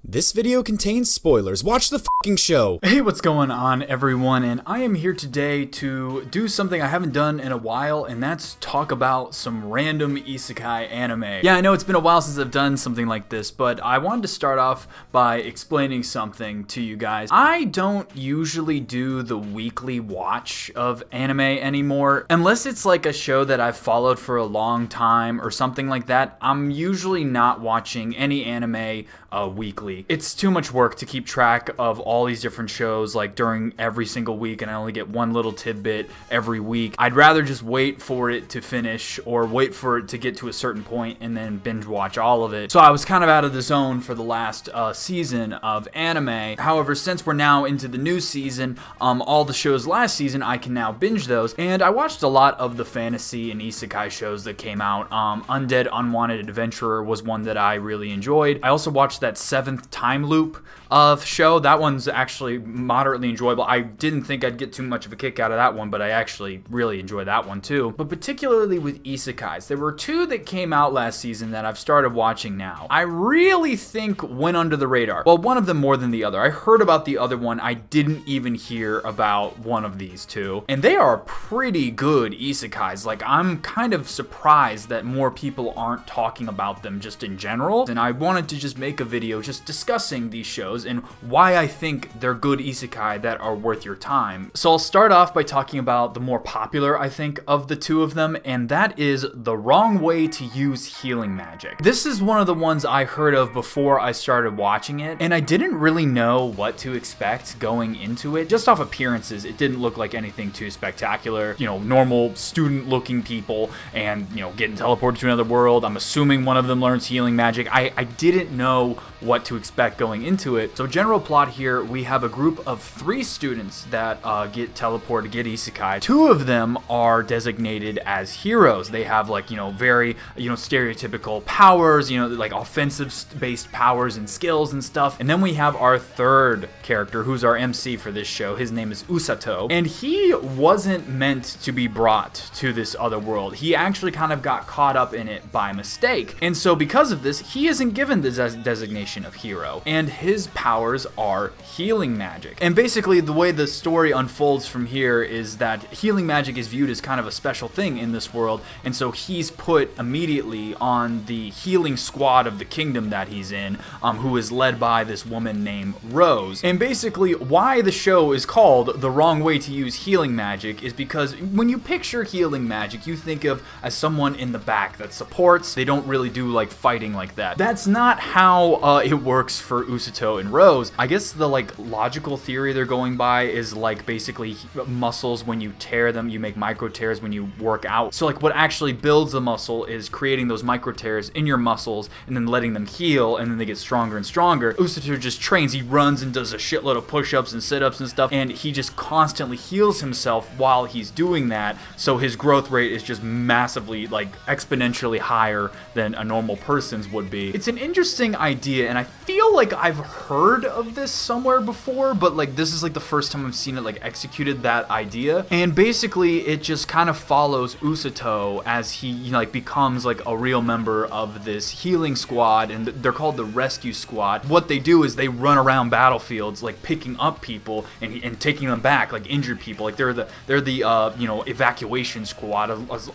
This video contains spoilers. Watch the fucking show. Hey, what's going on, everyone? And I am here today to do something I haven't done in a while, and that's talk about some random isekai anime. Yeah, I know it's been a while since I've done something like this, but I wanted to start off by explaining something to you guys. I don't usually do the weekly watch of anime anymore. Unless it's like a show that I've followed for a long time or something like that, I'm usually not watching any anime weekly. It's too much work to keep track of all these different shows like during every single week, and I only get one little tidbit every week. I'd rather just wait for it to finish or wait for it to get to a certain point and then binge watch all of it. So I was kind of out of the zone for the last season of anime. However, since we're now into the new season, all the shows last season, I can now binge those, and I watched a lot of the fantasy and isekai shows that came out. Undead Unwanted Adventurer was one that I really enjoyed. I also watched that Seventh Time Loop show. That one's actually moderately enjoyable. I didn't think I'd get too much of a kick out of that one, but I actually really enjoyed that one too. But particularly with isekais, there were two that came out last season that I've started watching now. I really think went under the radar. Well, one of them more than the other. I heard about the other one. I didn't even hear about one of these two. And they are pretty good isekais. Like, I'm kind of surprised that more people aren't talking about them just in general. And I wanted to just make a video just discussing these shows and why I think they're good isekai that are worth your time. So I'll start off by talking about the more popular, I think, of the two of them, and that is The Wrong Way to Use Healing Magic. This is one of the ones I heard of before I started watching it, and I didn't really know what to expect going into it. Just off appearances, it didn't look like anything too spectacular. You know, normal student-looking people and, you know, getting teleported to another world. I'm assuming one of them learns healing magic. I didn't know what to expect going into it. So general plot here, we have a group of 3 students that get teleported, get isekai. 2 of them are designated as heroes. They have, like, you know, very, you know, stereotypical powers, you know, like offensive based powers and skills and stuff. And then we have our 3rd character, who's our MC for this show. His name is Usato, and he wasn't meant to be brought to this other world. He actually kind of got caught up in it by mistake. And so because of this, he isn't given the designation of hero, and his powers are healing magic. And basically the way the story unfolds from here is that healing magic is viewed as kind of a special thing in this world, and so he's put immediately on the healing squad of the kingdom that he's in, who is led by this woman named Rose. And basically why the show is called The Wrong Way to Use Healing Magic is because when you picture healing magic, you think of as someone in the back that supports. They don't really do like fighting like that. That's not how it works for Usato and Rose. I guess the like logical theory they're going by is like basically muscles, when you tear them, you make micro tears when you work out. So like what actually builds the muscle is creating those micro tears in your muscles and then letting them heal, and then they get stronger and stronger. Usato just trains. He runs and does a shitload of push-ups and sit-ups and stuff, and he just constantly heals himself while he's doing that. So his growth rate is just massively, like, exponentially higher than a normal person's would be. It's an interesting idea, and I feel like I've heard of this somewhere before, but like this is like the first time I've seen it like executed, that idea. And basically it just kind of follows Usato as he, you know, like becomes like a real member of this healing squad, and they're called the Rescue Squad. What they do is they run around battlefields like picking up people and taking them back, like injured people. Like they're the you know, evacuation squad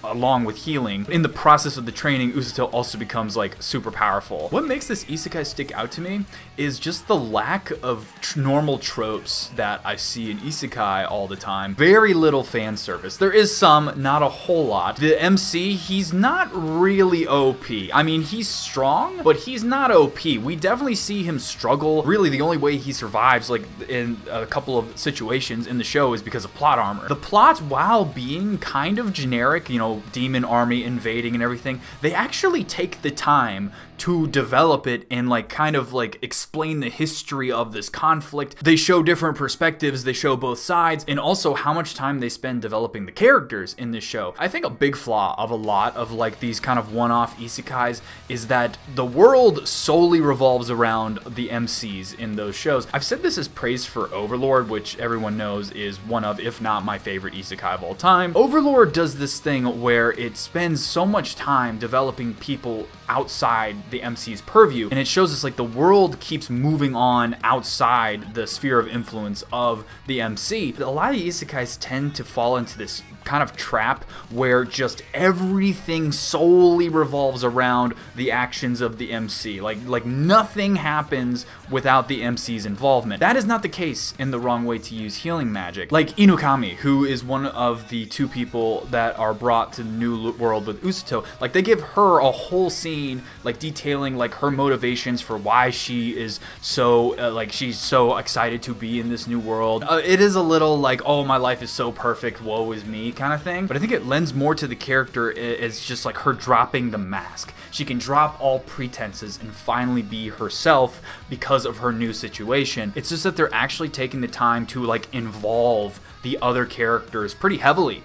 along with healing. In the process of the training, Usato also becomes like super powerful. What makes this isekai stick out to me is just the lack of normal tropes that I see in isekai all the time. Very little fan service. There is some, not a whole lot. The MC, he's not really OP. I mean, he's strong, but he's not OP. We definitely see him struggle. Really, the only way he survives, like in a couple of situations in the show, is because of plot armor. The plot, while being kind of generic, you know, demon army invading and everything, they actually take the time to develop it and like kind of like explain the history of this conflict. They show different perspectives, they show both sides, and also how much time they spend developing the characters in this show. I think a big flaw of a lot of like these kind of one-off isekais is that the world solely revolves around the MCs in those shows. I've said this as praise for Overlord, which everyone knows is one of, if not my favorite isekai of all time. Overlord does this thing where it spends so much time developing people outside the MC's purview, and it shows us like the world keeps moving on outside the sphere of influence of the MC. A lot of isekais tend to fall into this kind of trap where just everything solely revolves around the actions of the MC. Like nothing happens without the MC's involvement. That is not the case in The Wrong Way to Use Healing Magic. Like Inukami, who is one of the two people that are brought to the new world with Usato, like they give her a whole scene like detailing like her motivations for why she is so like she's so excited to be in this new world. It is a little like, oh, my life is so perfect, woe is me kind of thing, but I think it lends more to the character as just like her dropping the mask. She can drop all pretenses and finally be herself because of her new situation. It's just that they're actually taking the time to like involve the other characters pretty heavily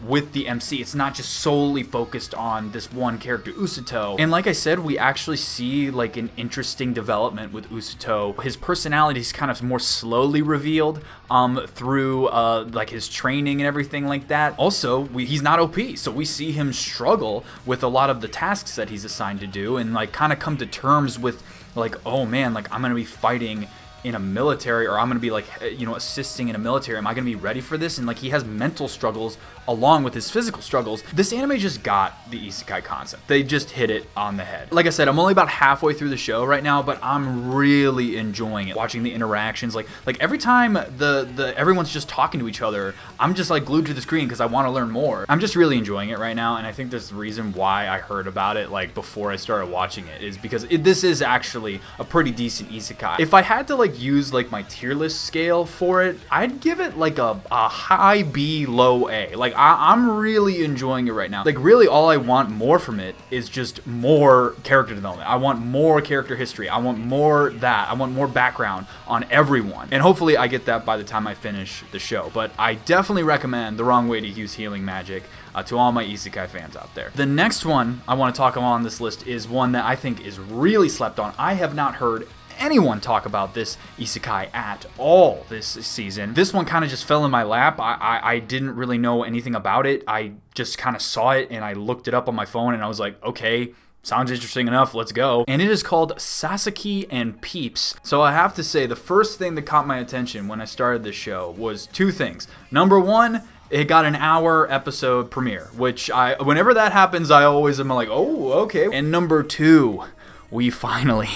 with the MC. It's not just solely focused on this one character, Usato. And like I said, we actually see like an interesting development with Usato. His personality is kind of more slowly revealed through like his training and everything like that. Also, he's not OP, so we see him struggle with a lot of the tasks that he's assigned to do and like kind of come to terms with like, oh man, like I'm gonna be fighting in a military, or I'm gonna be like, you know, assisting in a military. Am I gonna be ready for this? And like he has mental struggles along with his physical struggles. This anime just got the isekai concept. They just hit it on the head. Like I said, I'm only about halfway through the show right now, but I'm really enjoying it. Watching the interactions, like every time everyone's just talking to each other, I'm just like glued to the screen because I want to learn more. I'm just really enjoying it right now, and I think there's the reason why I heard about it like before I started watching it is because this is actually a pretty decent isekai. If I had to like use like my tier list scale for it, I'd give it like a high B, low A. Like I'm really enjoying it right now. Like really all I want more from it is just more character development. I want more character history. I want more that. I want more background on everyone. And hopefully I get that by the time I finish the show. But I definitely recommend The Wrong Way to Use Healing Magic to all my isekai fans out there. The next one I want to talk about on this list is one that I think is really slept on. I have not heard anyone talk about this isekai at all this season. This one kind of just fell in my lap. I didn't really know anything about it. I just kind of saw it and I looked it up on my phone and I was like, okay, sounds interesting enough, let's go. And it is called Sasaki and Peeps. So I have to say, the first thing that caught my attention when I started this show was two things. Number one, it got an hour episode premiere, which whenever that happens, I always am like, oh, okay. And number two, we finally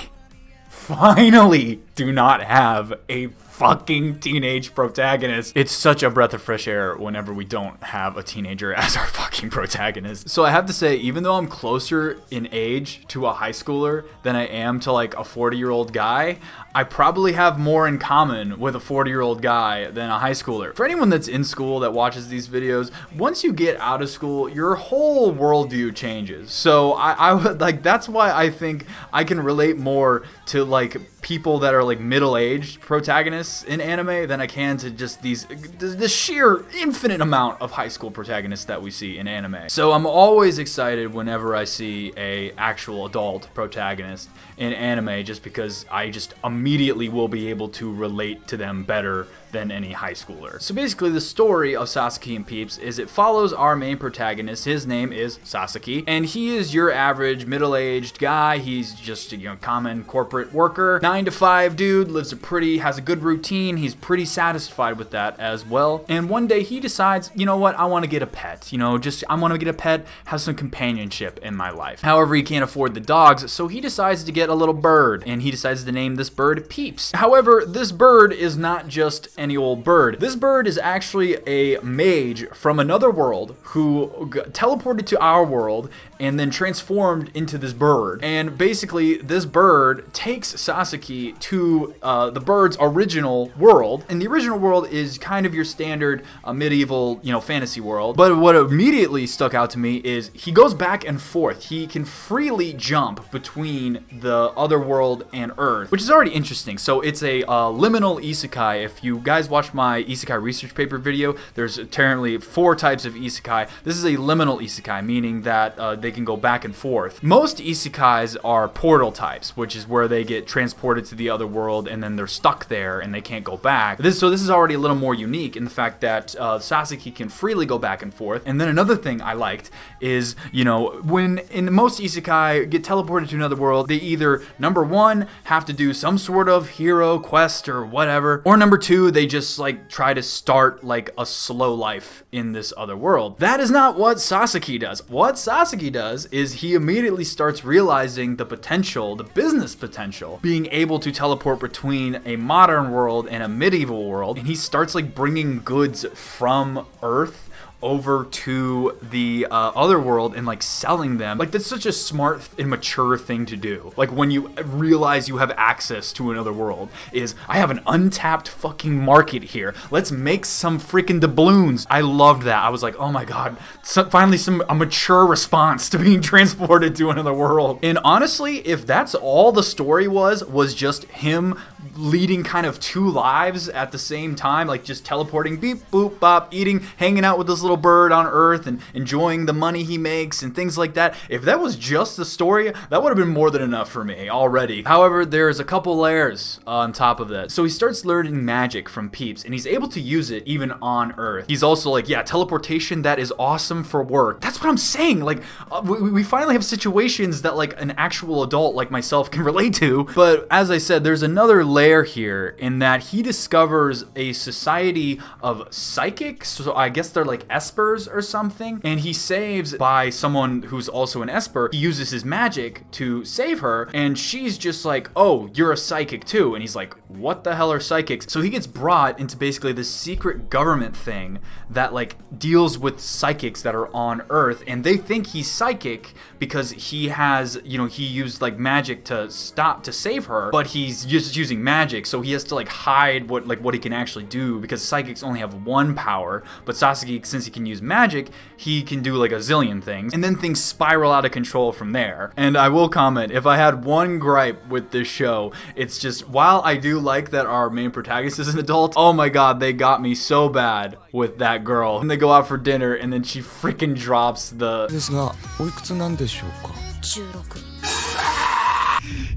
do not have a fucking teenage protagonist. It's such a breath of fresh air whenever we don't have a teenager as our fucking protagonist. So I have to say, even though I'm closer in age to a high schooler than I am to like a 40-year-old guy, I probably have more in common with a 40-year-old guy than a high schooler. For anyone that's in school that watches these videos, once you get out of school, your whole worldview changes. So I would like, that's why I think I can relate more to like people that are like middle-aged protagonists in anime than I can to just the sheer infinite amount of high school protagonists that we see in anime. So I'm always excited whenever I see a actual adult protagonist in anime, just because I just immediately will be able to relate to them better than any high schooler. So basically the story of Sasaki and Peeps is it follows our main protagonist. His name is Sasaki, and he is your average middle-aged guy. He's just a common corporate worker, 9-to-5 dude, has a good routine. He's pretty satisfied with that as well. And one day he decides, you know what, I want to get a pet. I want to get a pet, have some companionship in my life. However, he can't afford the dogs, so he decides to get a little bird, and he decides to name this bird Peeps. However, this bird is not just any old bird. This bird is actually a mage from another world who teleported to our world and then transformed into this bird. And basically, this bird takes Sasaki to the bird's original world. And the original world is kind of your standard medieval, fantasy world. But what immediately stuck out to me is he goes back and forth. He can freely jump between the other world and Earth, which is already interesting. So it's a liminal isekai. If you guys watched my isekai research paper video, there's apparently 4 types of isekai. This is a liminal isekai, meaning that they can go back and forth. Most isekais are portal types, which is where they get transported teleported to the other world and then they're stuck there and they can't go back. So this is already a little more unique in the fact that Sasaki can freely go back and forth. And then another thing I liked is, you know, when in most isekai get teleported to another world, they either, number one, have to do some sort of hero quest or whatever, or number two, they just like try to start like a slow life in this other world. That is not what Sasaki does. What Sasaki does is he immediately starts realizing the potential, the business potential, being able to teleport between a modern world and a medieval world, and he starts like bringing goods from Earth over to the other world and like selling them. Like, that's such a smart and mature thing to do. Like, when you realize you have access to another world, is I have an untapped fucking market here. Let's make some freaking doubloons. I loved that. I was like, oh my god, finally a mature response to being transported to another world. And honestly, if that's all the story was just him leading kind of two lives at the same time, like just teleporting, beep, boop, bop, eating, hanging out with this little bird on Earth and enjoying the money he makes and things like that. If that was just the story, that would have been more than enough for me already. However, there's a couple layers on top of that. So he starts learning magic from Peeps and he's able to use it even on Earth. He's also like, yeah, teleportation, that is awesome for work. That's what I'm saying. Like, we finally have situations that like an actual adult like myself can relate to. But as I said, there's another layer here in that he discovers a society of psychics. So I guess they're like espers or something, and he saves by someone who's also an esper. He uses his magic to save her, and she's just like, oh, you're a psychic too. And he's like, what the hell are psychics? So he gets brought into basically this secret government thing that like deals with psychics that are on Earth, and they think he's psychic because he has, you know, he used like magic to save her, but he's just using magic, so he has to like hide what he can actually do, because psychics only have one power, but Sasaki, since he can use magic, he can do like a zillion things, and then things spiral out of control from there. And I will comment, if I had one gripe with this show, it's just, while I do like that our main protagonist is an adult, oh my god, they got me so bad with that girl. And they go out for dinner and then she freaking drops the...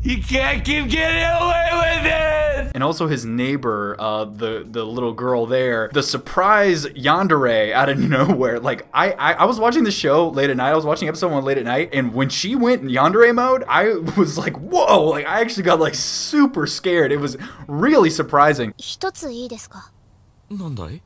You can't keep getting away with it! And also his neighbor, the little girl there, the surprise yandere out of nowhere. Like, I was watching the show late at night, I was watching episode 1 late at night, and when she went in yandere mode, I was like, whoa! Like, I actually got like super scared. It was really surprising. 一ついいですか? なんだい?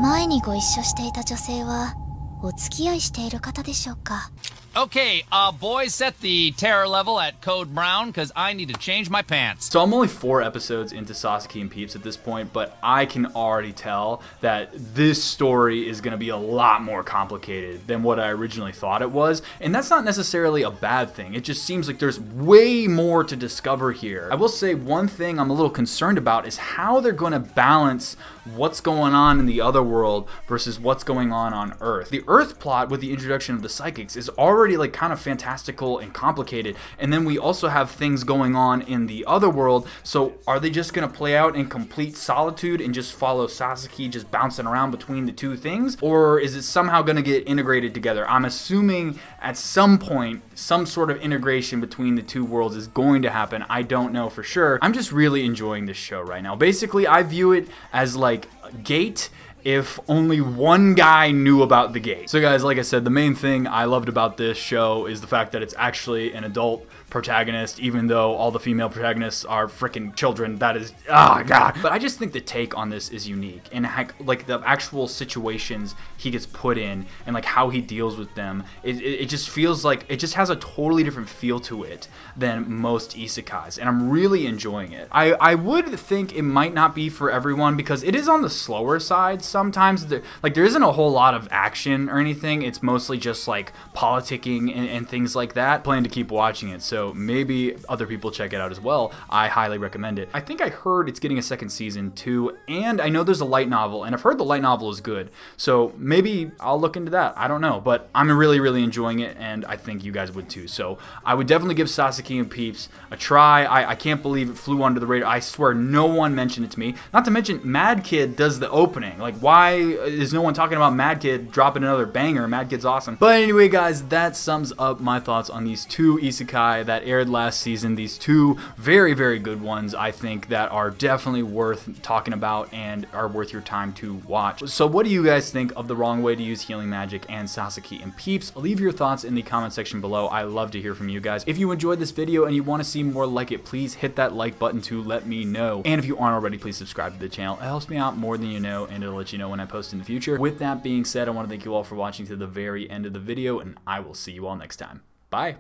前にご一緒していた女性はお付き合いしている方でしょうか? Okay, boys, set the terror level at Code Brown, because I need to change my pants. So I'm only 4 episodes into Sasaki and Peeps at this point, but I can already tell that this story is going to be a lot more complicated than what I originally thought it was. And that's not necessarily a bad thing. It just seems like there's way more to discover here. I will say one thing I'm a little concerned about is how they're going to balance what's going on in the other world versus what's going on Earth. The Earth plot with the introduction of the psychics is already like kind of fantastical and complicated, and then we also have things going on in the other world. So are they just gonna play out in complete solitude and just follow Sasaki just bouncing around between the two things, or is it somehow gonna get integrated together? I'm assuming at some point some sort of integration between the two worlds is going to happen. I don't know for sure. I'm just really enjoying this show right now. Basically, I view it as like Gate if only one guy knew about the Gate. So guys, like I said, the main thing I loved about this show is the fact that it's actually an adult protagonist, even though all the female protagonists are freaking children. That is, oh god. But I just think the take on this is unique, and like the actual situations he gets put in and like how he deals with them, it just feels like it just has a totally different feel to it than most isekais, and I'm really enjoying it. I would think it might not be for everyone because it is on the slower side sometimes. There isn't a whole lot of action or anything. It's mostly just like politicking and things like that. Plan to keep watching it, so maybe other people check it out as well. I highly recommend it. I think I heard it's getting a second season too, and I know there's a light novel, and I've heard the light novel is good, so maybe I'll look into that. I don't know, but I'm really enjoying it, and I think you guys would too. So I would definitely give Sasaki and Peeps a try. I can't believe it flew under the radar. I swear no one mentioned it to me. Not to mention Mad Kid does the opening. Like, why is no one talking about Mad Kid dropping another banger? Mad Kid's awesome. But anyway guys, that sums up my thoughts on these two isekai that aired last season. These two very, very good ones, I think, that are definitely worth talking about and are worth your time to watch. So what do you guys think of the wrong way to use healing magic and Sasaki and Peeps? Leave your thoughts in the comment section below. I love to hear from you guys. If you enjoyed this video and you want to see more like it, please hit that like button to let me know. And if you aren't already, please subscribe to the channel. It helps me out more than you know, and it'll let you know when I post in the future. With that being said, I want to thank you all for watching to the very end of the video, and I will see you all next time. Bye.